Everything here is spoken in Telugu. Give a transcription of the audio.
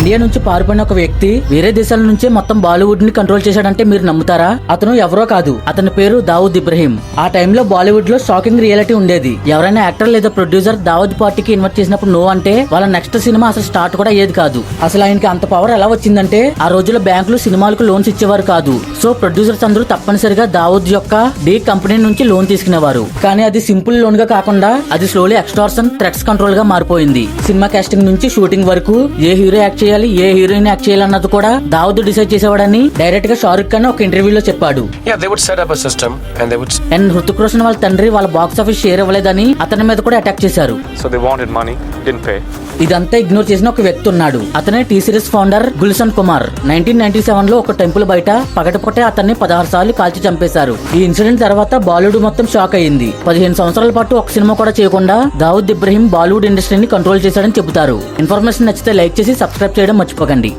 ఇండియా నుంచి పారిపోయిన ఒక వ్యక్తి వేరే దేశాల నుంచే మొత్తం బాలీవుడ్ ని కంట్రోల్ చేశాడంటే మీరు నమ్ముతారా? అతను ఎవరో కాదు, అతని పేరు దావూద్ ఇబ్రహీం. ఆ టైంలో బాలీవుడ్ లో షాకింగ్ రియాలిటీ ఉండేది. ఎవరైనా యాక్టర్ లేదా ప్రొడ్యూసర్ దావూద్ పార్టీకి ఇన్వైట్ చేసినప్పుడు నో అంటే వాళ్ళ నెక్స్ట్ సినిమా అసలు స్టార్ట్ కూడా అయ్యేది కాదు. అసలు ఆయనకి అంత పవర్ ఎలా వచ్చిందంటే ఆ రోజుల్లో బ్యాంకులు సినిమాలకు లోన్స్ ఇచ్చేవారు కాదు. సో ప్రొడ్యూసర్స్ అందరూ తప్పనిసరిగా దావూద్ యొక్క డి కంపెనీ నుంచి లోన్ తీసుకునేవారు. కానీ అది సింపుల్ లోన్ గా కాకుండా అది స్లోలీ ఎక్స్టార్షన్ థ్రెట్స్ కంట్రోల్ గా మారిపోయింది. సినిమా కాస్టింగ్ నుంచి షూటింగ్ వరకు ఏ హీరో యాక్ట్ చేయాలి, ఏ హీరోయిన్ యాక్ట్ చేయాలి అన్నది కూడా దావూద్ డిసైడ్ చేసేవాడని డైరెక్ట్ గా షారుఖ్ ఖాన్ ఒక ఇంటర్వ్యూలో చెప్పాడు. అండ్ హృతిక్ రోషన్ వాళ్ళ తండ్రి వాళ్ళ బాక్స్ ఆఫీస్ షేర్ ఇవ్వలేదని అతని మీద కూడా అటాక్ చేశారు. ఇదంతా ఇగ్నోర్ చేసిన ఒక వ్యక్తి ఉన్నాడు. అతనే T series founder Gulshan Kumar. 1997 లో ఒక టెంపుల్ బయట పగటిపూటే అతన్ని 16 సార్లు కాల్చి చంపేశారు. ఈ ఇన్సిడెంట్ తర్వాత బాలీవుడ్ మొత్తం షాక్ అయ్యింది. 15 సంవత్సరాల పాటు ఒక సినిమా కూడా చేయకుండా దావూద్ ఇబ్రహీం బాలీవుడ్ ఇండస్ట్రీని కంట్రోల్ చేశాడని చెబుతారు. ఇన్ఫర్మేషన్ నచ్చితే లైక్ చేసి సబ్స్క్రైబ్ చేయడం మర్చిపోకండి.